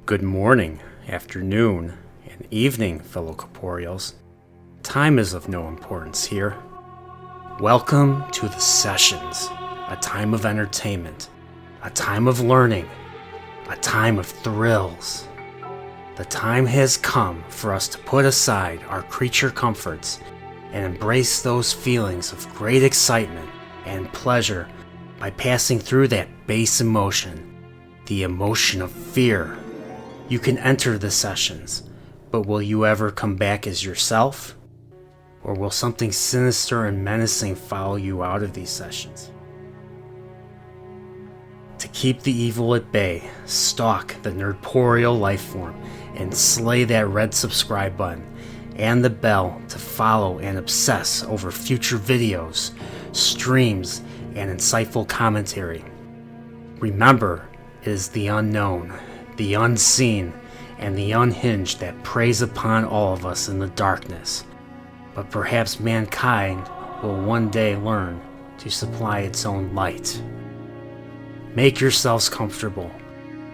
Good morning, afternoon, and evening, fellow corporeals. Time is of no importance here. Welcome to the Sessions, a time of entertainment, a time of learning, a time of thrills. The time has come for us to put aside our creature comforts and embrace those feelings of great excitement and pleasure by passing through that base emotion, the emotion of fear. You can enter the sessions, but will you ever come back as yourself? Or will something sinister and menacing follow you out of these sessions? To keep the evil at bay, stalk the nerdporeal lifeform and slay that red subscribe button and the bell to follow and obsess over future videos, streams, and insightful commentary. Remember, it is the unknown, the unseen, and the unhinged that preys upon all of us in the darkness. But perhaps mankind will one day learn to supply its own light. Make yourselves comfortable,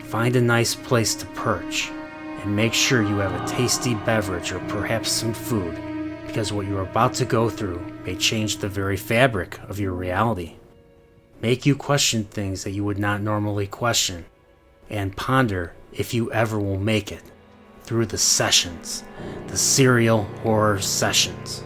find a nice place to perch, and make sure you have a tasty beverage or perhaps some food, because what you are about to go through may change the very fabric of your reality. Make you question things that you would not normally question, and ponder if you ever will make it through the sessions, the serial horror sessions.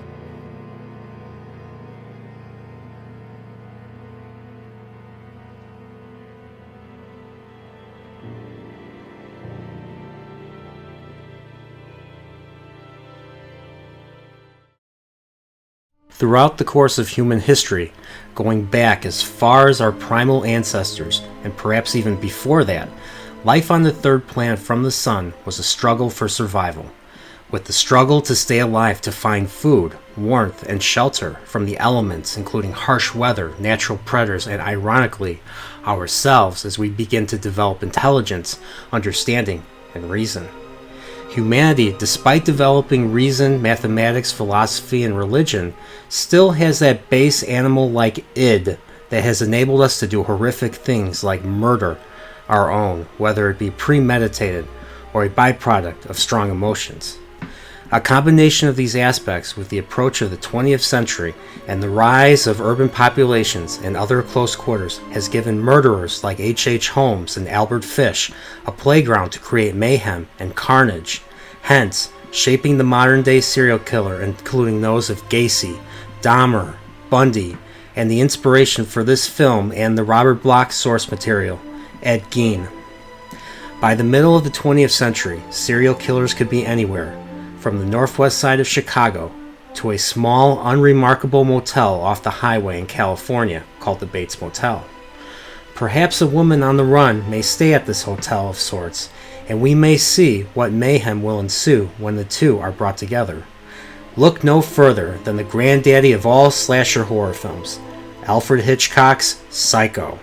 Throughout the course of human history, going back as far as our primal ancestors, and perhaps even before that, life on the third planet from the sun was a struggle for survival, with the struggle to stay alive to find food, warmth, and shelter from the elements including harsh weather, natural predators, and ironically, ourselves as we begin to develop intelligence, understanding, and reason. Humanity, despite developing reason, mathematics, philosophy, and religion, still has that base animal-like id that has enabled us to do horrific things like murder our own, whether it be premeditated or a byproduct of strong emotions. A combination of these aspects with the approach of the 20th century and the rise of urban populations and other close quarters has given murderers like H.H. Holmes and Albert Fish a playground to create mayhem and carnage, hence shaping the modern-day serial killer, including those of Gacy, Dahmer, Bundy, and the inspiration for this film and the Robert Bloch source material, Ed Gein. By the middle of the 20th century, serial killers could be anywhere, from the northwest side of Chicago to a small, unremarkable motel off the highway in California called the Bates Motel. Perhaps a woman on the run may stay at this hotel of sorts, and we may see what mayhem will ensue when the two are brought together. Look no further than the granddaddy of all slasher horror films, Alfred Hitchcock's Psycho.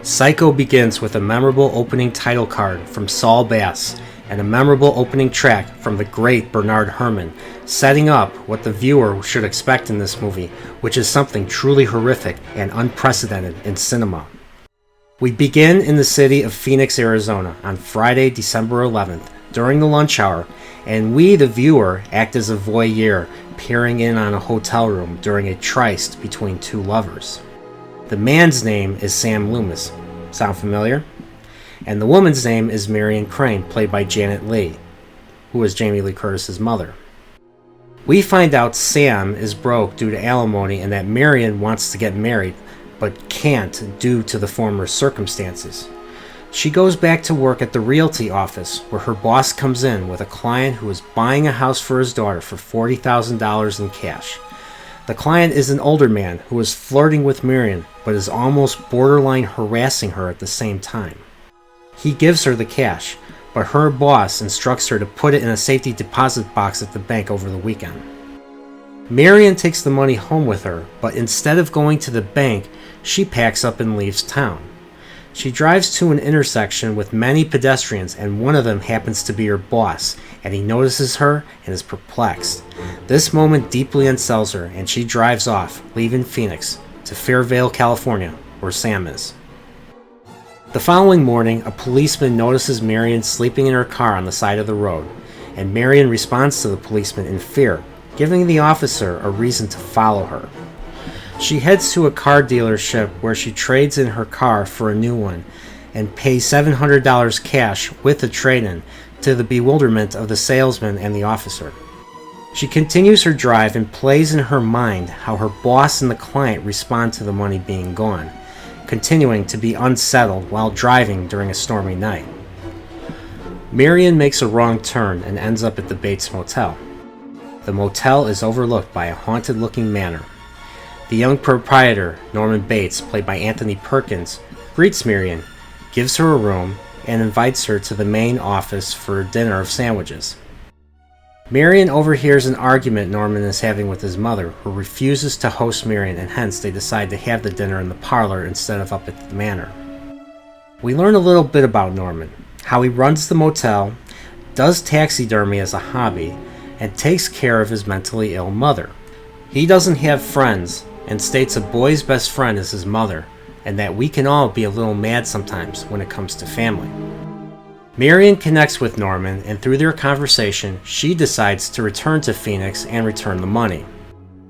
Psycho begins with a memorable opening title card from Saul Bass and a memorable opening track from the great Bernard Herrmann, setting up what the viewer should expect in this movie, which is something truly horrific and unprecedented in cinema. We begin in the city of Phoenix, Arizona on Friday, December 11th, during the lunch hour, and we, the viewer, act as a voyeur, peering in on a hotel room during a tryst between two lovers. The man's name is Sam Loomis. Sound familiar? And the woman's name is Marion Crane, played by Janet Leigh, who is Jamie Lee Curtis's mother. We find out Sam is broke due to alimony and that Marion wants to get married, but can't due to the former circumstances. She goes back to work at the realty office, where her boss comes in with a client who is buying a house for his daughter for $40,000 in cash. The client is an older man who is flirting with Marion, but is almost borderline harassing her at the same time. He gives her the cash, but her boss instructs her to put it in a safety deposit box at the bank over the weekend. Marion takes the money home with her, but instead of going to the bank, she packs up and leaves town. She drives to an intersection with many pedestrians, and one of them happens to be her boss, and he notices her and is perplexed. This moment deeply unsettles her, and she drives off, leaving Phoenix, to Fairvale, California, where Sam is. The following morning, a policeman notices Marion sleeping in her car on the side of the road, and Marion responds to the policeman in fear, giving the officer a reason to follow her. She heads to a car dealership where she trades in her car for a new one and pays $700 cash with a trade-in, to the bewilderment of the salesman and the officer. She continues her drive and plays in her mind how her boss and the client respond to the money being gone, continuing to be unsettled while driving during a stormy night. Marion makes a wrong turn and ends up at the Bates Motel. The motel is overlooked by a haunted-looking manor. The young proprietor, Norman Bates, played by Anthony Perkins, greets Marion, gives her a room, and invites her to the main office for a dinner of sandwiches. Marion overhears an argument Norman is having with his mother, who refuses to host Marion, and hence they decide to have the dinner in the parlor instead of up at the manor. We learn a little bit about Norman, how he runs the motel, does taxidermy as a hobby, and takes care of his mentally ill mother. He doesn't have friends, and states a boy's best friend is his mother, and that we can all be a little mad sometimes when it comes to family. Marion connects with Norman, and through their conversation, she decides to return to Phoenix and return the money.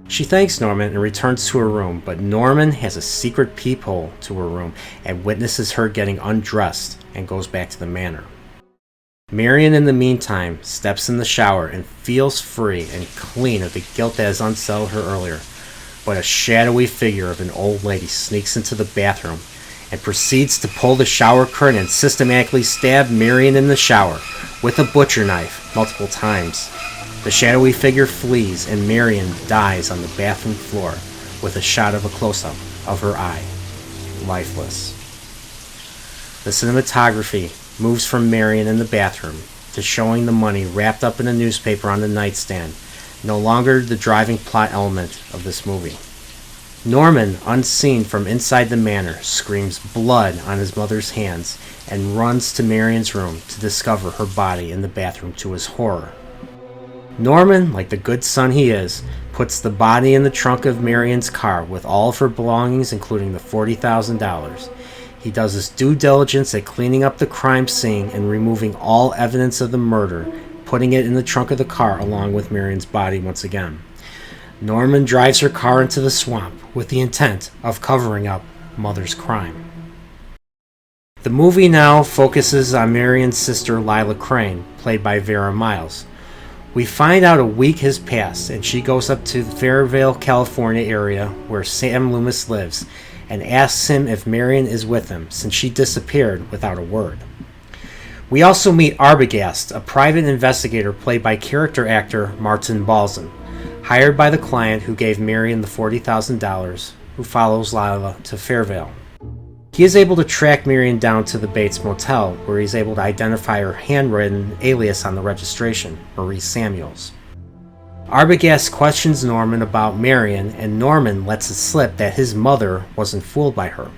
She thanks Norman and returns to her room, but Norman has a secret peephole to her room and witnesses her getting undressed and goes back to the manor. Marion, in the meantime, steps in the shower and feels free and clean of the guilt that has unsettled her earlier. But a shadowy figure of an old lady sneaks into the bathroom and proceeds to pull the shower curtain and systematically stab Marion in the shower with a butcher knife multiple times. The shadowy figure flees and Marion dies on the bathroom floor with a shot of a close-up of her eye, lifeless. The cinematography moves from Marion in the bathroom to showing the money wrapped up in a newspaper on the nightstand, no longer the driving plot element of this movie. Norman, unseen from inside the manor, screams blood on his mother's hands and runs to Marion's room to discover her body in the bathroom to his horror. Norman, like the good son he is, puts the body in the trunk of Marion's car with all of her belongings, including the $40,000. He does his due diligence at cleaning up the crime scene and removing all evidence of the murder, putting it in the trunk of the car along with Marion's body once again. Norman drives her car into the swamp with the intent of covering up Mother's crime. The movie now focuses on Marion's sister Lila Crane, played by Vera Miles. We find out a week has passed and she goes up to the Fairvale, California area where Sam Loomis lives and asks him if Marion is with him since she disappeared without a word. We also meet Arbogast, a private investigator played by character actor Martin Balsam, hired by the client who gave Marion the $40,000, who follows Lila to Fairvale. He is able to track Marion down to the Bates Motel, where he's able to identify her handwritten alias on the registration, Marie Samuels. Arbogast questions Norman about Marion, and Norman lets it slip that his mother wasn't fooled by her.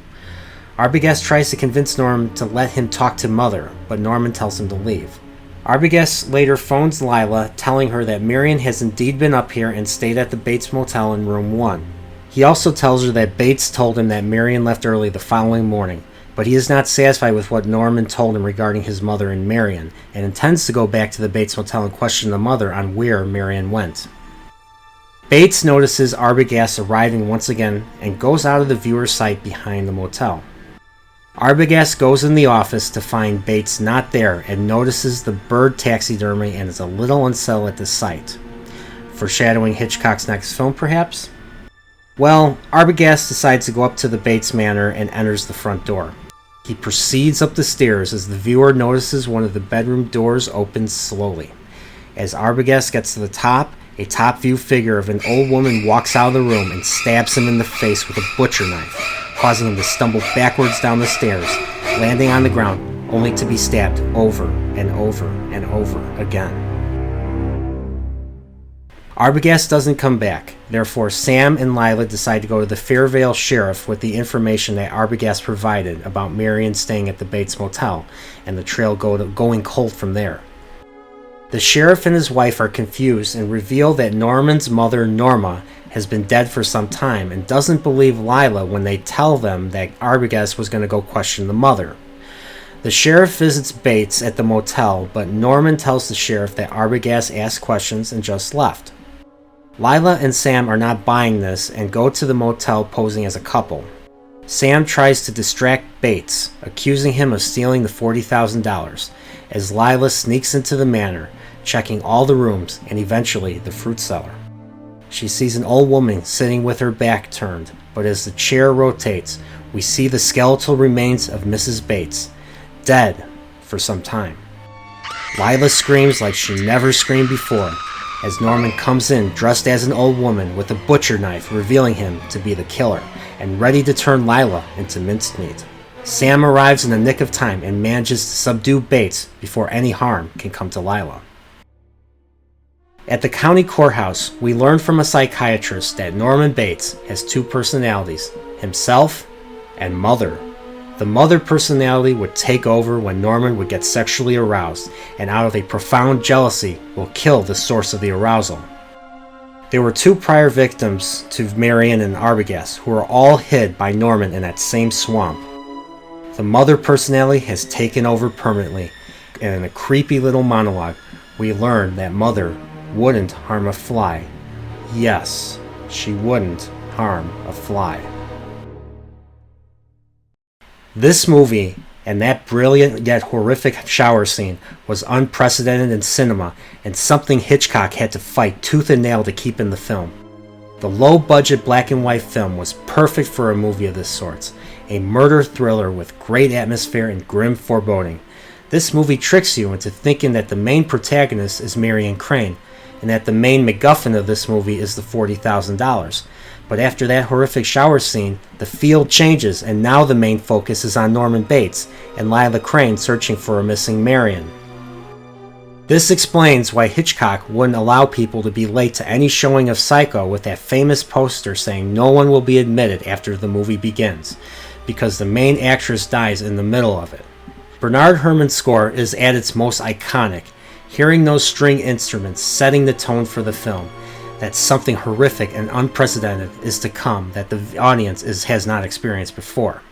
Arbogast tries to convince Norman to let him talk to Mother, but Norman tells him to leave. Arbogast later phones Lila, telling her that Marion has indeed been up here and stayed at the Bates Motel in room 1. He also tells her that Bates told him that Marion left early the following morning, but he is not satisfied with what Norman told him regarding his mother and Marion, and intends to go back to the Bates Motel and question the mother on where Marion went. Bates notices Arbogast arriving once again and goes out of the viewer's sight behind the motel. Arbogast goes in the office to find Bates not there and notices the bird taxidermy and is a little unsettled at the sight. Foreshadowing Hitchcock's next film, perhaps? Well, Arbogast decides to go up to the Bates Manor and enters the front door. He proceeds up the stairs as the viewer notices one of the bedroom doors opens slowly. As Arbogast gets to the top, a top-view figure of an old woman walks out of the room and stabs him in the face with a butcher knife, causing him to stumble backwards down the stairs, landing on the ground, only to be stabbed over and over and over again. Arbogast doesn't come back, therefore Sam and Lila decide to go to the Fairvale Sheriff with the information that Arbogast provided about Marion staying at the Bates Motel, and the trail going cold from there. The sheriff and his wife are confused and reveal that Norman's mother, Norma, has been dead for some time and doesn't believe Lila when they tell them that Arbogast was going to go question the mother. The sheriff visits Bates at the motel, but Norman tells the sheriff that Arbogast asked questions and just left. Lila and Sam are not buying this and go to the motel posing as a couple. Sam tries to distract Bates, accusing him of stealing the $40,000, as Lila sneaks into the manor, checking all the rooms and eventually the fruit cellar. She sees an old woman sitting with her back turned, but as the chair rotates, we see the skeletal remains of Mrs. Bates, dead for some time. Lila screams like she never screamed before, as Norman comes in dressed as an old woman with a butcher knife, revealing him to be the killer, and ready to turn Lila into mincemeat. Sam arrives in the nick of time and manages to subdue Bates before any harm can come to Lila. At the county courthouse, we learn from a psychiatrist that Norman Bates has two personalities, himself and Mother. The Mother personality would take over when Norman would get sexually aroused, and out of a profound jealousy will kill the source of the arousal. There were two prior victims to Marion and Arbogast who were all hid by Norman in that same swamp. The Mother personality has taken over permanently, and in a creepy little monologue, we learn that Mother wouldn't harm a fly. Yes, she wouldn't harm a fly. This movie, and that brilliant yet horrific shower scene, was unprecedented in cinema and something Hitchcock had to fight tooth and nail to keep in the film. The low-budget black and white film was perfect for a movie of this sort, a murder thriller with great atmosphere and grim foreboding. This movie tricks you into thinking that the main protagonist is Marion Crane, and that the main MacGuffin of this movie is the $40,000. But after that horrific shower scene, the field changes, and now the main focus is on Norman Bates and Lila Crane searching for a missing Marion. This explains why Hitchcock wouldn't allow people to be late to any showing of Psycho with that famous poster saying no one will be admitted after the movie begins, because the main actress dies in the middle of it. Bernard Herrmann's score is at its most iconic, hearing those string instruments setting the tone for the film, that something horrific and unprecedented is to come that the audience has not experienced before.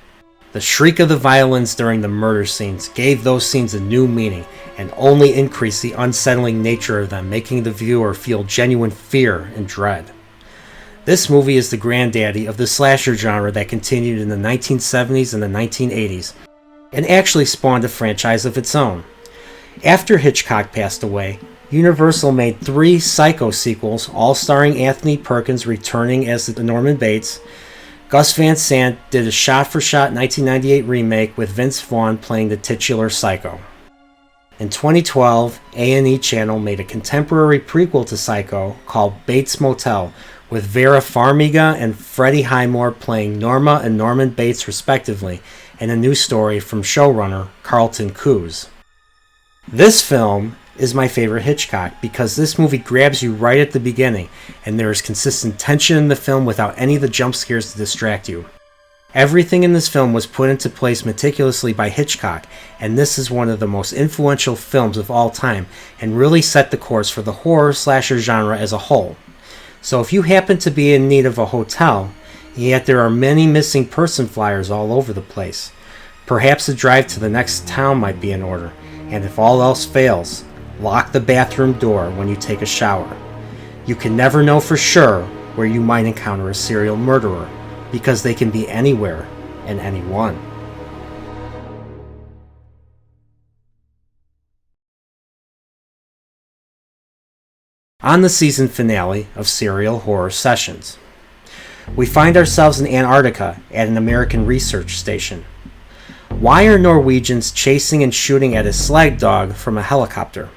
The shriek of the violins during the murder scenes gave those scenes a new meaning and only increased the unsettling nature of them, making the viewer feel genuine fear and dread. This movie is the granddaddy of the slasher genre that continued in the 1970s and the 1980s, and actually spawned a franchise of its own. After Hitchcock passed away, Universal made 3 Psycho sequels, all starring Anthony Perkins returning as the Norman Bates. Gus Van Sant did a shot-for-shot 1998 remake with Vince Vaughn playing the titular Psycho. In 2012, A&E Channel made a contemporary prequel to Psycho called Bates Motel, with Vera Farmiga and Freddie Highmore playing Norma and Norman Bates respectively, and a new story from showrunner Carlton Cuse. This film is my favorite Hitchcock because this movie grabs you right at the beginning, and there is consistent tension in the film without any of the jump scares to distract you. Everything in this film was put into place meticulously by Hitchcock, and this is one of the most influential films of all time and really set the course for the horror slasher genre as a whole. So if you happen to be in need of a hotel, yet there are many missing person flyers all over the place, perhaps a drive to the next town might be in order, and if all else fails, lock the bathroom door when you take a shower. You can never know for sure where you might encounter a serial murderer, because they can be anywhere and anyone. On the season finale of Serial Horror Sessions, we find ourselves in Antarctica at an American research station. Why are Norwegians chasing and shooting at a slag dog from a helicopter?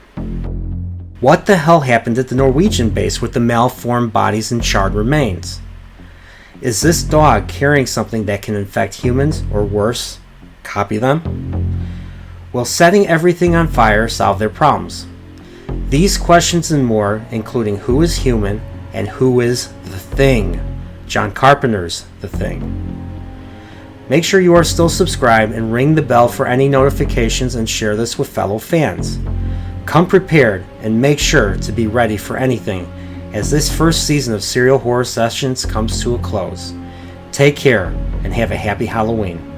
What the hell happened at the Norwegian base with the malformed bodies and charred remains? Is this dog carrying something that can infect humans, or worse, copy them? Will setting everything on fire solve their problems? These questions and more, including who is human and who is the Thing, John Carpenter's The Thing. Make sure you are still subscribed and ring the bell for any notifications and share this with fellow fans. Come prepared and make sure to be ready for anything as this first season of Serial Horror Sessions comes to a close. Take care and have a happy Halloween.